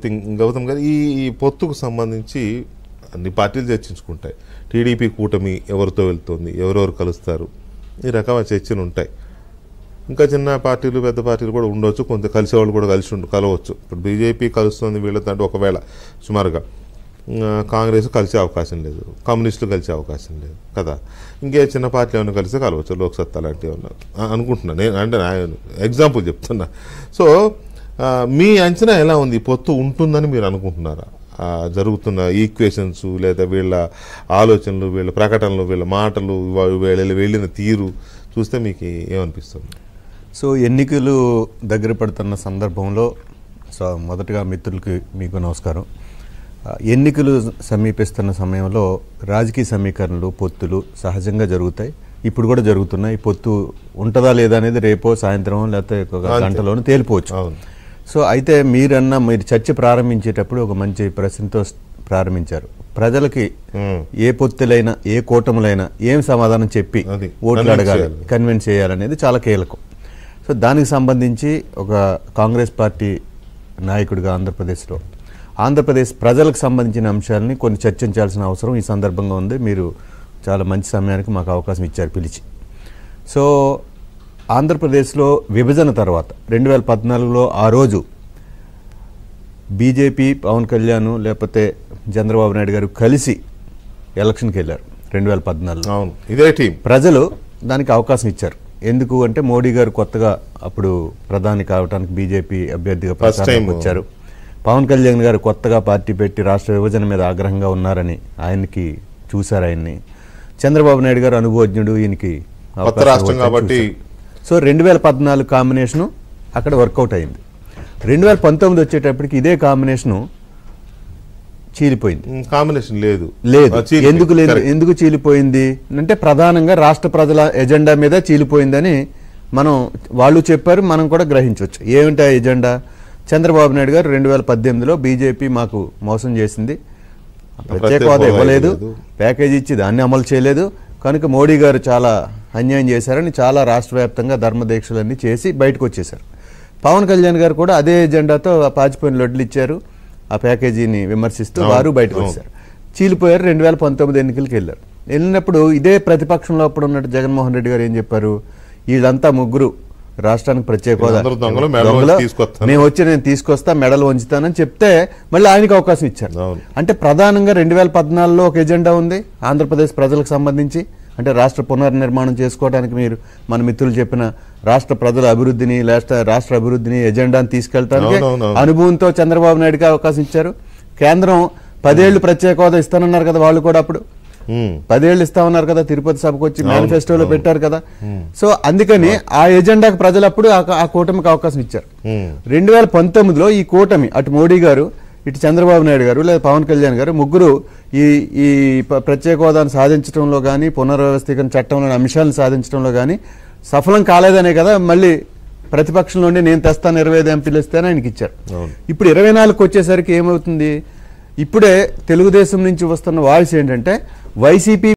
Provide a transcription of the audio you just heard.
Thing Gautam గారు, ఈ పొత్తుకు సంబంధించి అన్ని పార్టీలు చర్చించుకుంటాయి. టీడీపీ కూటమి ఎవరితో వెళ్తుంది, ఎవరెవరు కలుస్తారు, ఈ రకమైన చర్చలు ఉంటాయి. ఇంకా చిన్న పార్టీలు పెద్ద పార్టీలు కూడా ఉండవచ్చు, కొంత కలిసేవాళ్ళు కూడా కలవచ్చు. ఇప్పుడు బీజేపీ కలుస్తుంది వీళ్ళతో అంటే ఒకవేళ సుమారుగా కాంగ్రెస్ కలిసే అవకాశం లేదు, కమ్యూనిస్టులు కలిసే అవకాశం లేదు కదా. ఇంకే చిన్న పార్టీ ఏమైనా కలిస్తే కలవచ్చు, లోక్సత్తా లాంటివి ఏమన్నా అనుకుంటున్నాను నేను, అంటే ఎగ్జాంపుల్ చెప్తున్నా. సో మీ అంచనా ఎలా ఉంది? పొత్తు ఉంటుందని మీరు అనుకుంటున్నారా? జరుగుతున్న ఈక్వేషన్స్ లేదా వీళ్ళ ఆలోచనలు, వీళ్ళ ప్రకటనలు, వీళ్ళ మాటలు, వెళ్ళిన తీరు చూస్తే మీకు ఏమనిపిస్తుంది? సో ఎన్నికలు దగ్గర పడుతున్న సందర్భంలో మొదటగా మిత్రులకి మీకు నమస్కారం. ఎన్నికలు సమీపిస్తున్న సమయంలో రాజకీయ సమీకరణలు, పొత్తులు సహజంగా జరుగుతాయి, ఇప్పుడు కూడా జరుగుతున్నాయి. పొత్తు ఉంటుందా లేదా అనేది రేపో సాయంత్రం లేకపోతే ఒక గంటలోనూ తేలిపోవచ్చు. సో అయితే మీరు చర్చ ప్రారంభించేటప్పుడు ఒక మంచి ప్రశ్నతో ప్రారంభించారు. ప్రజలకి ఏ పొత్తులైనా ఏ కూటములైనా ఏం సమాధానం చెప్పి ఓట్లు అడగాలి, కన్విన్స్ చేయాలనేది చాలా కీలకం. సో దానికి సంబంధించి ఒక కాంగ్రెస్ పార్టీ నాయకుడిగా ఆంధ్రప్రదేశ్ ప్రజలకు సంబంధించిన అంశాలని కొన్ని చర్చించాల్సిన అవసరం ఈ సందర్భంగా ఉంది. మీరు చాలా మంచి సమయానికి మాకు అవకాశం ఇచ్చారు పిలిచి. సో ఆంధ్రప్రదేశ్లో విభజన తర్వాత 2014లో ఆ రోజు బీజేపీ, పవన్ కళ్యాణ్ లేకపోతే చంద్రబాబు నాయుడు గారు కలిసి ఎలక్షన్కి వెళ్ళారు 2014. ఇదే టీం ప్రజలు దానికి అవకాశం ఇచ్చారు. ఎందుకు అంటే మోడీ గారు కొత్తగా అప్పుడు ప్రధాని కావడానికి బీజేపీ అభ్యర్థిగా ప్రచారం వచ్చారు. పవన్ కళ్యాణ్ గారు కొత్తగా పార్టీ పెట్టి రాష్ట్ర విభజన మీద ఆగ్రహంగా ఉన్నారని ఆయనకి చూశారు. ఆయన్ని చంద్రబాబు నాయుడు గారు అనుభవజ్ఞుడు, ఈయనకి కాబట్టి. సో 2014 కాంబినేషను అక్కడ వర్కౌట్ అయింది. 2019 వచ్చేటప్పటికి ఇదే కాంబినేషను చీలిపోయింది. కాంబినేషన్ లేదు. ఎందుకు చీలిపోయింది అంటే ప్రధానంగా రాష్ట్ర ప్రజల ఎజెండా మీద చీలిపోయిందని వాళ్ళు చెప్పారు, మనం కూడా గ్రహించవచ్చు. ఏమిటి ఆ ఎజెండా? చంద్రబాబు నాయుడు గారు 2018లో బీజేపీ మాకు మోసం చేసింది, ప్రత్యేక హోదా ఇవ్వలేదు, ప్యాకేజీ ఇచ్చి దాన్ని అమలు చేయలేదు, కనుక మోడీ గారు చాలా అన్యాయం చేశారని చాలా రాష్ట్ర వ్యాప్తంగా ధర్మదీక్షలన్నీ చేసి బయటకు వచ్చేశారు. పవన్ కళ్యాణ్ గారు కూడా అదే ఎజెండాతో పాచిపోయిన లొడ్లు ఇచ్చారు, ఆ ప్యాకేజీని విమర్శిస్తూ వారు బయటకు వచ్చారు. చీలిపోయారు. 2019 ఎన్నికలకు వెళ్ళినప్పుడు ఇదే ప్రతిపక్షంలో అప్పుడు ఉన్నట్టు జగన్మోహన్ రెడ్డి గారు ఏం చెప్పారు? వీళ్ళంతా ముగ్గురు రాష్ట్రానికి ప్రత్యేక హోదా మేము వచ్చి నేను తీసుకొస్తా, మెడలు వంచుతానని చెప్తే మళ్ళీ ఆయనకు అవకాశం ఇచ్చారు. అంటే ప్రధానంగా 2014లో ఒక ఎజెండా ఉంది ఆంధ్రప్రదేశ్ ప్రజలకు సంబంధించి, అంటే రాష్ట్ర పునర్నిర్మాణం చేసుకోవడానికి మీరు మన మిత్రులు చెప్పిన రాష్ట్ర ప్రజల అభివృద్ధిని, రాష్ట్ర అభివృద్ధిని ఎజెండాని తీసుకెళ్ళడానికి అనుభవంతో చంద్రబాబు నాయుడుకి అవకాశం ఇచ్చారు. కేంద్రం 10 ఏళ్లు ప్రత్యేక హోదా ఇస్తానన్నారు కదా, వాళ్ళు కూడా అప్పుడు 10 ఏళ్ళు ఇస్తామన్నారు కదా, తిరుపతి సభకు వచ్చి మేనిఫెస్టోలో పెట్టారు కదా. సో అందుకని ఆ ఎజెండాకు ప్రజలు అప్పుడు ఆ కూటమికి అవకాశం ఇచ్చారు. 2019లో ఈ కూటమి, అటు మోడీ గారు, ఇటు చంద్రబాబు నాయుడు గారు లేదా పవన్ కళ్యాణ్ గారు ముగ్గురు ఈ ప్రత్యేక హోదాను సాధించడంలో కానీ, పునర్వ్యవస్థీకరణ చట్టంలోని అంశాలను సాధించడంలో కానీ సఫలం కాలేదనే కదా మళ్ళీ ప్రతిపక్షం నుండి నేను తెస్తాను 25 ఎంపీలు ఇస్తానని ఆయనకి ఇచ్చారు. ఇప్పుడు 24కి వచ్చేసరికి ఏమవుతుంది? ఇప్పుడే తెలుగుదేశం నుంచి వస్తున్న వాయిస్ ఏంటంటే వైసీపీ